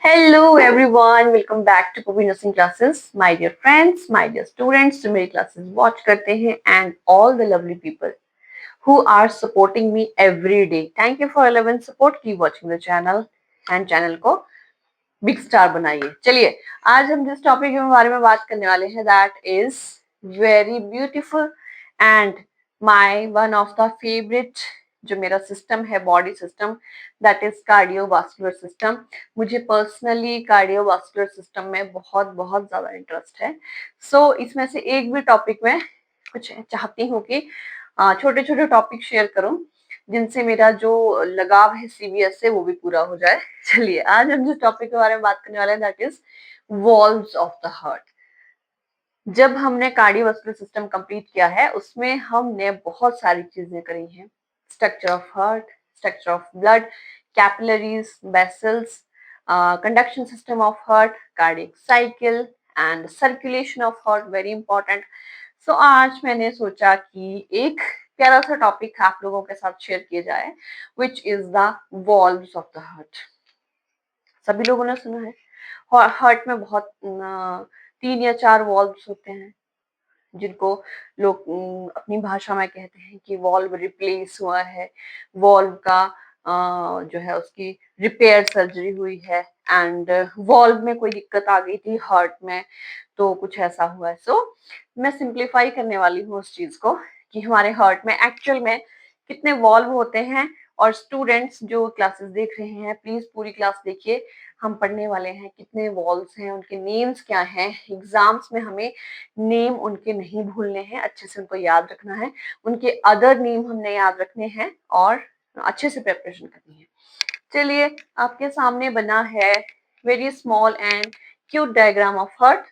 Hello everyone, welcome back to Kobi Nursing Classes. My dear friends, my dear students जो मेरी classes watch करते हैं and all the lovely people who are supporting me every day. Thank you for 11 support. Keep watching the channel and channel को big star बनाइए। चलिए आज हम जिस टॉपिक के बारे में बात करने वाले हैं that is very beautiful and my one of the favourite जो मेरा सिस्टम है body system that is cardiovascular system. मुझे पर्सनली कार्डियोवास्कुलर सिस्टम में बहुत बहुत ज्यादा इंटरेस्ट है। सो इसमें से एक भी टॉपिक में कुछ चाहती हूँ कि छोटे छोटे टॉपिक शेयर करूं जिनसे मेरा जो लगाव है सीबीएस से वो भी पूरा हो जाए। चलिए आज हम जिस टॉपिक के बारे में बात करने वाले हैं that is valves of the heart. जब हमने कार्डियोवास्कुलर सिस्टम कंप्लीट किया है उसमें हमने बहुत सारी चीजें करी हैं। Structure of heart, structure of blood, capillaries, vessels, conduction system of heart, cardiac cycle and circulation of heart, very important. So आज मैंने सोचा कि एक प्यारा सा टॉपिक आप लोगों के साथ शेयर किया जाए which is the valves of the heart. सभी लोगों ने सुना है हार्ट में बहुत 3 या 4 वॉल्व्स होते हैं जिनको लोग अपनी भाषा में कहते हैं कि वॉल्व रिप्लेस हुआ है, वॉल्व का जो है उसकी रिपेयर सर्जरी हुई है एंड वॉल्व में कोई दिक्कत आ गई थी हार्ट में तो कुछ ऐसा हुआ है। सो मैं सिंप्लीफाई करने वाली हूँ उस चीज को कि हमारे हार्ट में एक्चुअल में कितने वॉल्व होते हैं। और स्टूडेंट्स जो क्लासेस देख रहे हैं प्लीज पूरी क्लास देखिए। हम पढ़ने वाले हैं कितने वॉल्व्स हैं, उनके नेम्स क्या हैं। एग्जाम्स में हमें नेम उनके नहीं भूलने हैं, अच्छे से उनको याद रखना है। उनके अदर नेम हमने याद रखने हैं और अच्छे से प्रिपरेशन करनी है। चलिए आपके सामने बना है very small and cute diagram of heart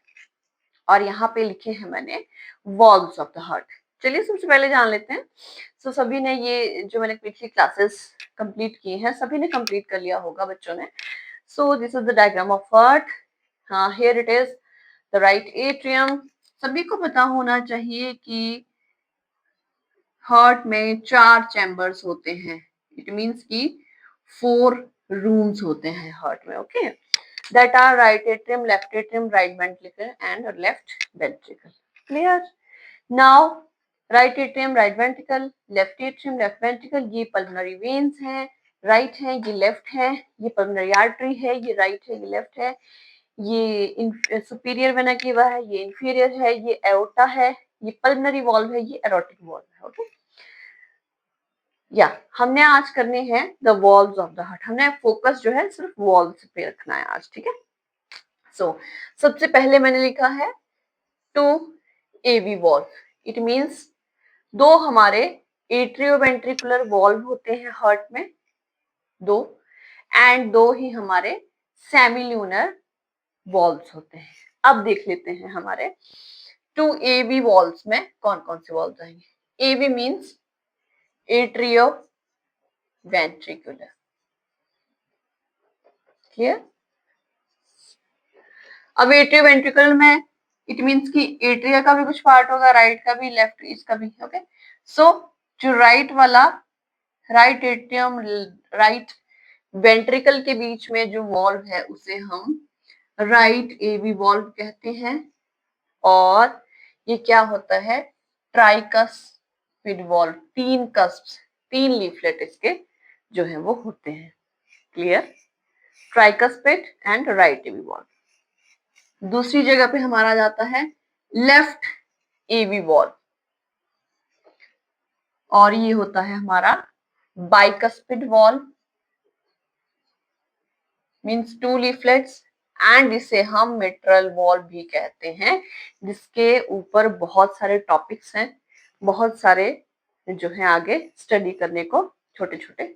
और यहाँ पे लिखे हैं मैंने वॉल्व्स ऑफ द हार्ट। चलिए सबसे पहले जान लेते हैं। सो सभी ने ये जो मैंने पिछली क्लासेस कंप्लीट की हैं सभी ने कंप्लीट कर लिया होगा बच्चों ने। So this is the diagram of heart. Here it is the right atrium. सभी को पता होना चाहिए कि हार्ट में 4 चैम्बर्स होते हैं। इट मींस कि 4 रूम्स होते हैं हार्ट में। Okay, that are right atrium, left atrium, right ventricle and left ventricle. Clear? Now right atrium, right ventricle, left atrium, left ventricle, ये पल्मोनरी वेन्स हैं, राइट है, ये लेफ्ट है, ये पल्मोनरी आर्टरी है, ये राइट है, ये लेफ्ट है, ये सुपीरियर वेना केवा है, ये इंफीरियर है, ये एओर्टा है, ये पल्मोनरी वॉल्व है, ये एरोटिक वॉल्व है। ओके या हमने आज करने हैं the valves of the heart. हमने फोकस जो है सिर्फ वॉल्व्स पे रखना है आज, ठीक है। सो सबसे पहले मैंने लिखा है 2 AV वॉल्व। इट मींस 2 हमारे एट्रियोवेंट्रिकुलर वॉल्व होते हैं हार्ट में, 2 एंड 2 ही हमारे सेमिल्यूनर वॉल्व्स होते हैं। अब देख लेते हैं हमारे 2 AV वॉल्व्स में कौन कौन से वॉल्व्स आएंगे। AV means atrio ventricular. Clear? अब एट्रियो वेंट्रिकल में इट मींस कि एट्रिया का भी कुछ पार्ट होगा, राइट का भी, लेफ्ट इसका भी। ओके सो जो राइट वाला राइट एट्रियम राइट वेंट्रिकल के बीच में जो वॉल्व है उसे हम राइट एवी वॉल्व कहते हैं। और ये क्या होता है, ट्राइकस्पिड वॉल्व। 3 कस्प, 3 लीफलेट इसके जो है वो होते हैं। Clear? Tricuspid and right AV valve. दूसरी जगह पे हमारा जाता है लेफ्ट एवी वॉल्व और ये होता है हमारा bicuspid valve, means 2 leaflets and इसे हम मिट्रल वॉल्व भी कहते हैं, जिसके ऊपर बहुत सारे टॉपिक्स हैं, बहुत सारे जो है आगे स्टडी करने को छोटे छोटे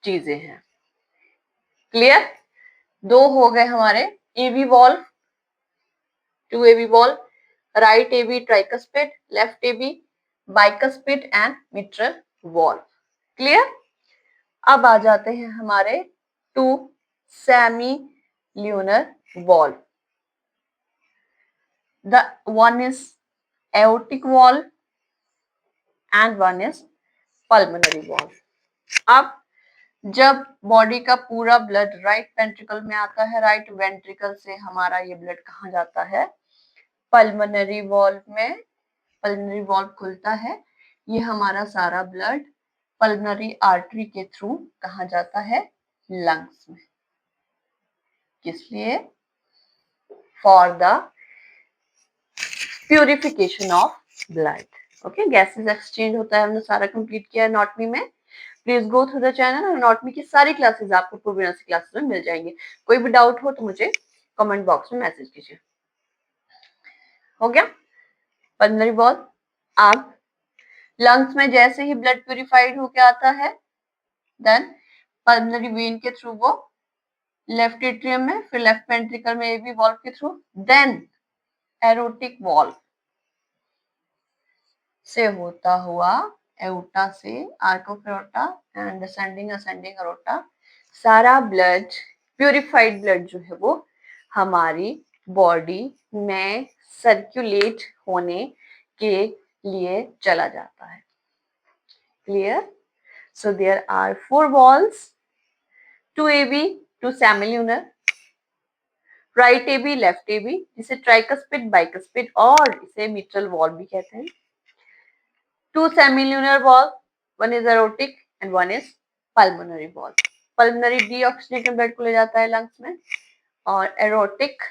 चीजें हैं। क्लियर? 2 हो गए हमारे AV valve, 2 AV valve, right AV tricuspid, left AV bicuspid and mitral valve. Clear? अब आ जाते हैं हमारे 2 semilunar valve. The one is aortic valve and one is pulmonary valve. अब जब बॉडी का पूरा ब्लड राइट वेंट्रिकल में आता है, राइट वेंट्रिकल से हमारा ये ब्लड कहाँ जाता है, पल्मोनरी वॉल्व में। पल्मोनरी वॉल्व खुलता है, ये हमारा सारा ब्लड पल्मोनरी आर्टरी के थ्रू कहाँ जाता है, लंग्स में। किस लिए, for the purification of blood. Okay, gases exchange होता है, हमने सारा कंप्लीट किया है एनाटॉमी में। Please go through the channel, anatomy की सारी क्लासेस आपको प्रोबेनस क्लासेस में मिल जाएंगे। कोई भी डाउट हो तो मुझे कमेंट बॉक्स में मैसेज कीजिए। हो गया पल्मोनरी वॉल्व। अब लंग्स में जैसे ही ब्लड प्यूरिफाइड होके आता है, देन पल्मोनरी वेन के थ्रू वो लेफ्ट एट्रियम में, फिर लेफ्ट वेंट्रिकल में एवी वॉल्व के थ्रू, देन एरोटिक वॉल्व से होता हुआ एओर्टा से arc of aorta and descending ascending aorta, सारा ब्लड, प्यूरिफाइड ब्लड जो है वो हमारी बॉडी में सर्कुलेट होने के लिए चला जाता है। Clear? So there are 4 valves, 2 AV, 2 semilunar, right AV, left AV, जिसे ट्राइकस्पिड, बाइकस्पिड और इसे मिट्रल वॉल्व भी कहते हैं। 2 semilunar valve, one is aortic and one is pulmonary valve. Pulmonary deoxygenated blood को ले जाता है लंग्स में, और aortic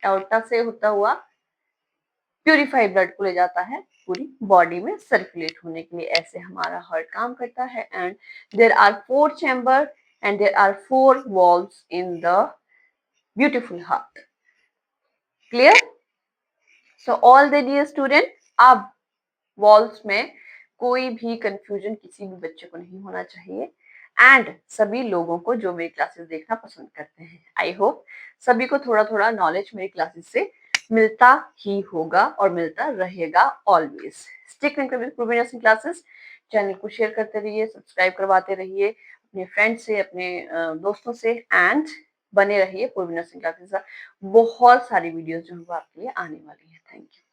aorta से होता हुआ प्यूरिफाइड ब्लड को ले जाता है पूरी बॉडी में सर्कुलेट होने के लिए। ऐसे हमारा हार्ट काम करता है। And there are 4 chamber and there are 4 valves in the beautiful heart. Clear? So all the dear student, अब वॉल्व्स में कोई भी कंफ्यूजन किसी भी बच्चे को नहीं होना चाहिए, एंड सभी लोगों को जो मेरी क्लासेस देखना पसंद करते हैं, आई होप सभी को थोड़ा थोड़ा नॉलेज मेरी क्लासेस से मिलता ही होगा और मिलता रहेगा always. Stick with Proben nursing classes. Channel को शेयर करते रहिए, सब्सक्राइब करवाते रहिए अपने फ्रेंड से, अपने दोस्तों से, एंड बने रहिए प्रोबेन नर्सिंग क्लासेस। बहुत सारी वीडियोस जो है वो आपके लिए आने वाली है। Thank you.